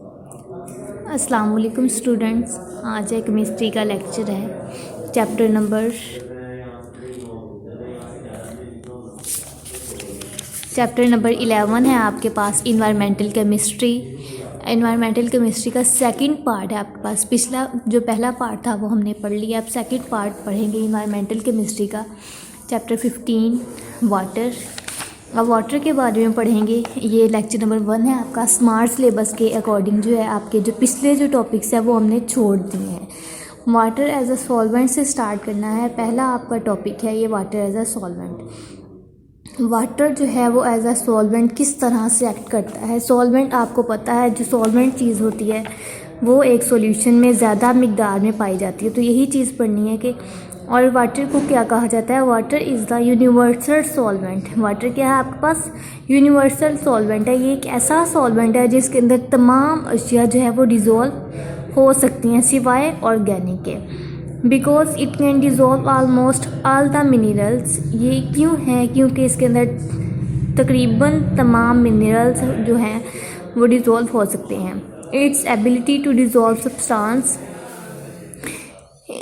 अस्सलाम वालेकुम स्टूडेंट्स। आज एक केमिस्ट्री का लेक्चर है। चैप्टर नंबर 11 है आपके पास इन्वायरमेंटल केमिस्ट्री। इन्वायरमेंटल केमिस्ट्री का सेकंड पार्ट है आपके पास। पिछला जो पहला पार्ट था वो हमने पढ़ लिया, अब सेकंड पार्ट पढ़ेंगे इन्वायरमेंटल केमिस्ट्री का। Chapter 15 water. अब वाटर के बारे में पढ़ेंगे। ये लेक्चर नंबर 1 है आपका। स्मार्ट सिलेबस के अकॉर्डिंग जो है आपके जो पिछले जो टॉपिक्स है वो हमने छोड़ दिए हैं। वाटर एज अ सॉल्वेंट से स्टार्ट करना है। पहला आपका टॉपिक है ये water as a solvent. Water जो है वो एज अ सॉल्वेंट किस तरह से एक्ट करता है। सॉल्वेंट आपको पता है जो सॉल्वेंट चीज़ होती है वो एक सॉल्यूशन में ज़्यादा मिकदार में पाई जाती है, तो यही चीज़ पढ़नी है कि और वाटर को क्या कहा जाता है। Water is the universal solvent. Water क्या है आपके पास, यूनिवर्सल सॉल्वेंट है। ये एक ऐसा सॉल्वेंट है जिसके अंदर तमाम अशिया जो है वो डिज़ोल्व हो सकती हैं सिवाय ऑर्गेनिक के। Because it can dissolve almost all the minerals. ये क्यों है, क्योंकि इसके अंदर तकरीबन तमाम मिनरल्स जो हैं वो डिज़ोल्व हो सकते हैं। Its ability to dissolve substance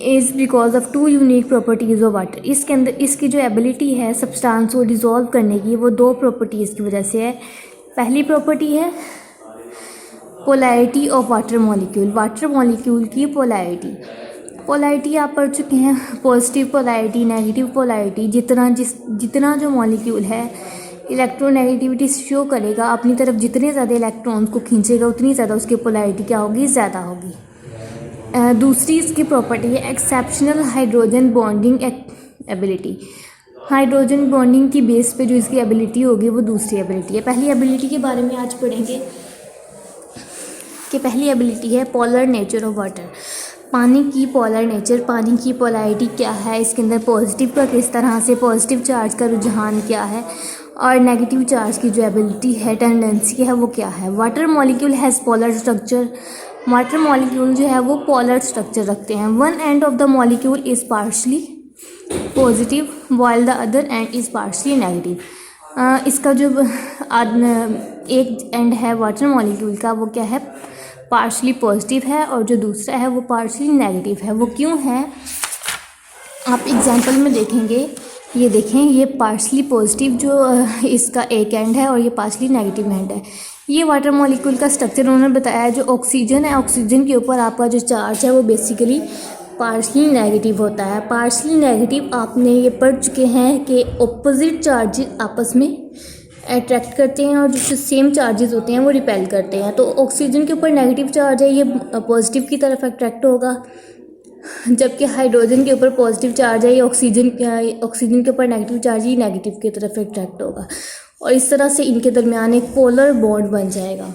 is because of two unique properties of water. इसके अंदर इसकी जो एबिलिटी है सब्सटेंस को डिज़ोल्व करने की, वो दो प्रॉपर्टीज़ की वजह से है। पहली प्रॉपर्टी है polarity of water molecule. Water molecule की पोलैरिटी आप पढ़ चुके हैं। Positive polarity, negative polarity. जितना जो मॉलिक्यूल है इलेक्ट्रोनेगेटिविटी शो करेगा, अपनी तरफ जितने ज़्यादा इलेक्ट्रॉन्स को खींचेगा उतनी ज़्यादा उसकी पोलैरिटी क्या होगी, ज़्यादा होगी। दूसरी इसकी प्रॉपर्टी है exceptional hydrogen bonding ability. Hydrogen bonding की बेस पे जो इसकी एबिलिटी होगी वो दूसरी एबिलिटी है। पहली एबिलिटी के बारे में आज पढ़ेंगे कि पहली एबिलिटी है पोलर नेचर ऑफ वाटर। पानी की पोलर नेचर, पानी की पोलैरिटी क्या है, इसके अंदर पॉजिटिव का किस तरह से, पॉजिटिव चार्ज का रुझान क्या है और नेगेटिव चार्ज की जो एबिलिटी है, टेंडेंसी है, वो क्या है। Water molecule has polar structure. Water molecule जो है वो पोलर स्ट्रक्चर रखते हैं। One end of the molecule is partially positive while the other and is partially negative. इसका जो एक एंड है वाटर मॉलिक्यूल का वो क्या है, पार्शली पॉजिटिव है, और जो दूसरा है वो पार्शली नेगेटिव है। वो क्यों है आप एग्जांपल में देखेंगे। ये देखें, ये पार्शली पॉजिटिव जो इसका एक एंड है और ये पार्शली नेगेटिव एंड है। ये वाटर मॉलिक्यूल का स्ट्रक्चर उन्होंने बताया है। जो ऑक्सीजन है, ऑक्सीजन के ऊपर आपका जो चार्ज है वो बेसिकली पार्शली नेगेटिव होता है। पार्शली नेगेटिव आपने ये पढ़ चुके हैं कि ऑपोजिट चार्जेस आपस में अट्रैक्ट करते हैं और जो सेम चार्जेस होते हैं वो रिपेल करते हैं। तो ऑक्सीजन के ऊपर नेगेटिव चार्ज है, ये पॉजिटिव की तरफ अट्रैक्ट होगा, जबकि हाइड्रोजन के ऊपर पॉजिटिव चार्ज है, ये ऑक्सीजन के ऊपर नेगेटिव चार्ज ही नेगेटिव की तरफ अट्रैक्ट होगा, और इस तरह से इनके दरमियान एक पोलर बॉन्ड बन जाएगा।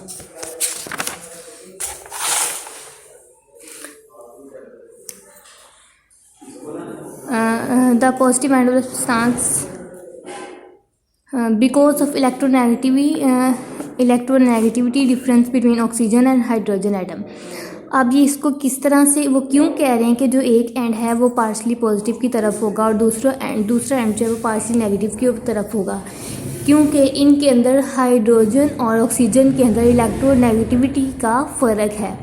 The positive end of the substance because of electronegativity difference between oxygen and hydrogen atom. अब ये इसको किस तरह से, वो क्यों कह रहे हैं कि जो एक एंड है वो पार्शली पॉजिटिव की तरफ होगा और दूसरा एंड जो है वो पार्शली नेगेटिव की तरफ होगा, क्योंकि इनके अंदर हाइड्रोजन और ऑक्सीजन के अंदर इलेक्ट्रोनेगेटिविटी का फ़र्क है।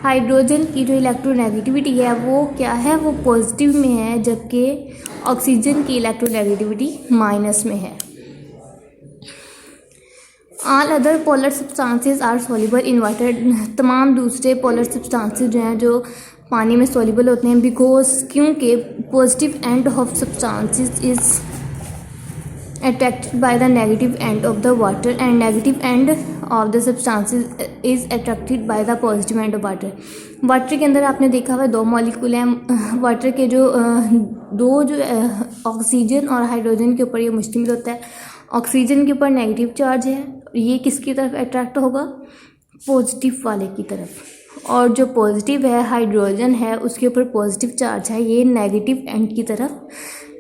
हाइड्रोजन की जो इलेक्ट्रोनेगेटिविटी है वो क्या है, वो पॉजिटिव में है, जबकि ऑक्सीजन की इलेक्ट्रोनेगेटिविटी माइनस में है। All other polar substances are soluble in water. तमाम दूसरे पोलर सब्सटेंसेस जो हैं जो पानी में सॉल्युबल होते हैं, बिकॉज क्योंकि positive end of substances is attracted by the negative end of the water and negative end of the substances is attracted by the positive end of water। Water के अंदर आपने देखा हुआ दो मॉलिक्यूल हैं। वाटर के जो दो जो ऑक्सीजन और हाइड्रोजन के ऊपर ये मुश्तमिल होता है। ऑक्सीजन के ऊपर नेगेटिव चार्ज है, ये किसकी तरफ अट्रैक्ट होगा, पॉजिटिव वाले की तरफ, और जो पॉजिटिव है हाइड्रोजन है उसके ऊपर पॉजिटिव चार्ज है, ये नेगेटिव एंड की तरफ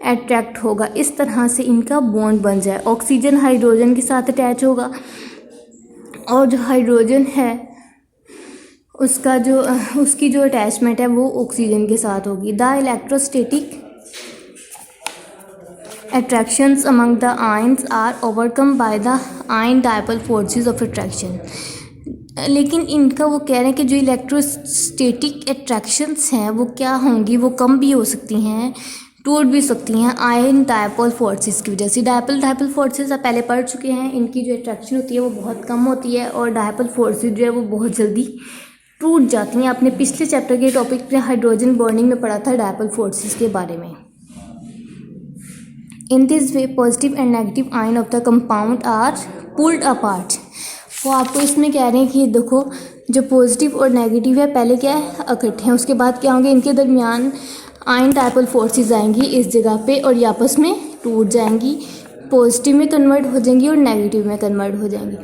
अट्रैक्ट होगा। इस तरह से इनका बॉन्ड बन जाए। ऑक्सीजन हाइड्रोजन के साथ अटैच होगा और जो हाइड्रोजन है उसकी जो अटैचमेंट है वो ऑक्सीजन के साथ होगी। The electrostatic attractions among the ions are overcome by the ion dipole forces of attraction। लेकिन इनका वो कह रहे हैं कि जो इलेक्ट्रोस्टैटिक अट्रैक्शंस हैं वो क्या होंगी, वो कम भी हो सकती हैं, टूट भी सकती हैं आयन डायपोल फोर्सेस की वजह से। डायपोल फोर्सेस आप पहले पढ़ चुके हैं, इनकी जो अट्रैक्शन होती है वो बहुत कम होती है और डायपोल फोर्सेस जो है वो बहुत जल्दी टूट जाती हैं। आपने पिछले चैप्टर के टॉपिक पे हाइड्रोजन बॉन्डिंग में पढ़ा था डायपोल फोर्सेस के बारे में। In this way positive and negative ion of the compound are pulled apart. वो आपको इसमें कह रहे हैं कि देखो जो पॉजिटिव और नेगेटिव है पहले क्या है इकट्ठे हैं, उसके बाद क्या होंगे, इनके दरमियान आयन डायपोल फोर्सेस आएंगी इस जगह पे और ये आपस में टूट जाएंगी, पॉजिटिव में कन्वर्ट हो जाएंगी और नेगेटिव में कन्वर्ट हो जाएंगी।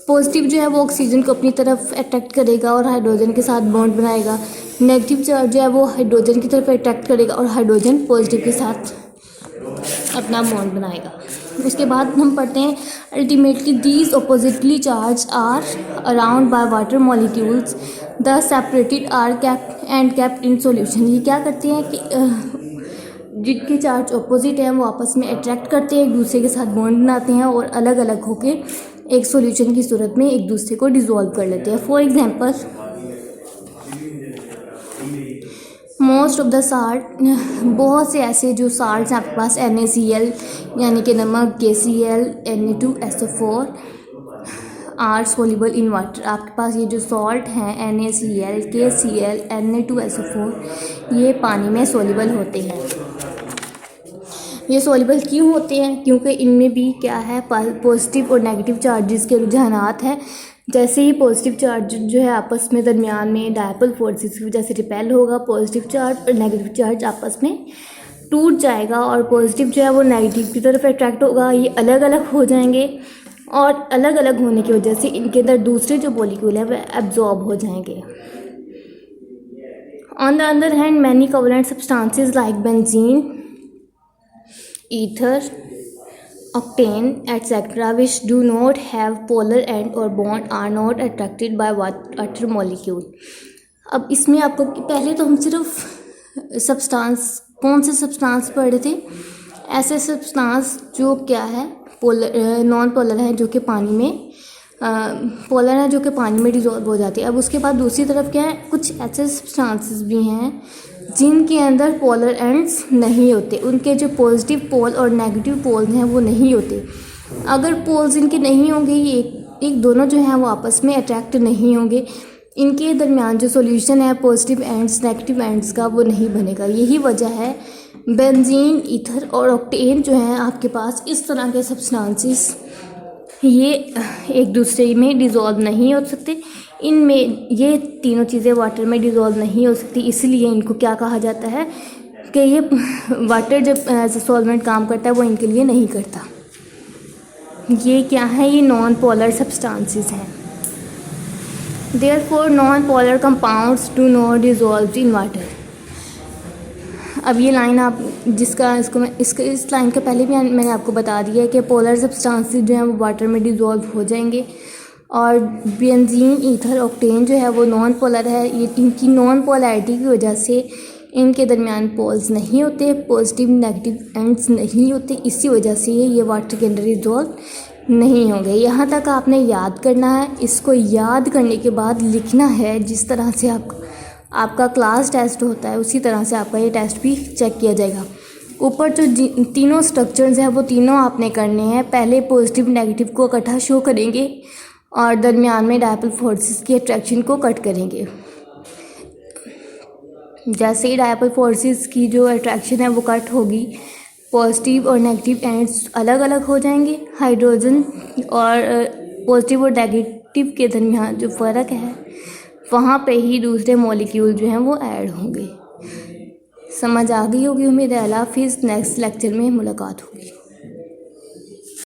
पॉजिटिव जो है वो ऑक्सीजन को अपनी तरफ अट्रैक्ट करेगा और हाइड्रोजन के साथ बॉन्ड बनाएगा। नेगेटिव चार्ज जो है वो हाइड्रोजन की तरफ अट्रैक्ट करेगा और हाइड्रोजन पॉजिटिव के साथ अपना बॉन्ड बनाएगा। उसके बाद हम पढ़ते हैं ultimately these oppositely charge are around by water molecules the separated are kept in solution. ये क्या करते हैं कि जिनके चार्ज अपोजिट हैं वो आपस में अट्रैक्ट करते हैं, एक दूसरे के साथ बॉन्ड बनाते हैं और अलग अलग होके एक सॉल्यूशन की सूरत में एक दूसरे को डिसॉल्व कर लेते हैं। For example most of the salt, बहुत से ऐसे जो साल्ट्स हैं आपके पास NaCl यानी कि नमक, KCl, Na2SO4 are soluble in water. आपके पास ये जो सॉल्ट हैं NaCl, KCl, Na2SO4 ये पानी में सोल्यूबल होते हैं। ये सोल्यूबल क्यों होते हैं? क्योंकि इनमें भी क्या है पॉजिटिव और नेगेटिव चार्जेस के रुझानात हैं। जैसे ही पॉजिटिव चार्ज जो है आपस में दरमियान में डायपोल फोर्सेस की वजह से रिपेल होगा, पॉजिटिव चार्ज और नेगेटिव चार्ज आपस में टूट जाएगा और पॉजिटिव जो है वो नेगेटिव की तरफ अट्रैक्ट होगा, ये अलग अलग हो जाएंगे और अलग अलग होने की वजह से इनके अंदर दूसरे जो मॉलिक्यूल है वह एब्जॉर्ब हो जाएंगे। On the other hand many covalent substances like benzene, ether, octane, etc., which do not have polar end or bond are not attracted by water molecule। अब इसमें आपको पहले तो हम सिर्फ सब्सटेंस, कौन से सब्सटेंस पढ़ रहे थे, ऐसे सब्सटेंस जो क्या है पोलर नॉन पोलर है जो कि पानी में पोलर है जो कि पानी में डिसॉल्व हो जाती है। अब उसके बाद दूसरी तरफ क्या है, कुछ ऐसे सब्सटेंसेस भी हैं जिनके अंदर पोलर एंड्स नहीं होते, उनके जो पॉजिटिव पोल और नेगेटिव पोल हैं वो नहीं होते। अगर पोल्स इनके नहीं होंगे, ये एक दोनों जो हैं वो आपस में अट्रैक्ट नहीं होंगे, इनके दरमियान जो सॉल्यूशन है पॉजिटिव एंड्स नेगेटिव एंड्स का वो नहीं बनेगा। यही वजह है बेंजीन, ईथर और ऑक्टेन जो हैं आपके पास इस तरह के सब्सटेंसेस ये एक दूसरे में डिज़ोल्व नहीं हो सकते। इनमें ये तीनों चीज़ें वाटर में डिज़ोल्व नहीं हो सकती, इसलिए इनको क्या कहा जाता है कि ये वाटर जब एज ए सॉल्वेंट काम करता है वो इनके लिए नहीं करता। ये क्या है, ये नॉन पोलर सब्सटेंसेस हैं। Therefore non polar compounds do not dissolve in water. अब ये लाइन आप जिसका इसको मैं इस लाइन के पहले भी मैंने आपको बता दिया है कि पोलर सब्सटेंसेस जो हैं वो वाटर में डिज़ोल्व हो जाएंगे और बेंजीन, ईथर, ऑक्टेन जो है वो नॉन पोलर है। ये इनकी नॉन पोलैरिटी की वजह से इनके दरमियान पोल्स नहीं होते, पॉजिटिव नेगेटिव एंड्स नहीं होते, इसी वजह से ये वाटर के अंदर डिज़ोल्व नहीं होंगे। यहाँ तक आपने याद करना है। इसको याद करने के बाद लिखना है जिस तरह से आपका क्लास टेस्ट होता है उसी तरह से आपका ये टेस्ट भी चेक किया जाएगा। ऊपर जो तीनों स्ट्रक्चर्स हैं वो तीनों आपने करने हैं। पहले पॉजिटिव नेगेटिव को इकट्ठा शो करेंगे और दरमियान में डायपोल फोर्सेस की अट्रैक्शन को कट करेंगे। जैसे ही डायपोल फोर्सेस की जो अट्रैक्शन है वो कट होगी, पॉजिटिव और नेगेटिव एंड्स अलग अलग हो जाएंगे। हाइड्रोजन और पॉजिटिव और नेगेटिव के दरमियान जो फ़र्क है वहाँ पे ही दूसरे मॉलिक्यूल जो हैं वो ऐड होंगे। समझ आ गई होगी उम्मीद है। अल्लाह हाफिज़। नेक्स्ट लेक्चर में मुलाकात होगी।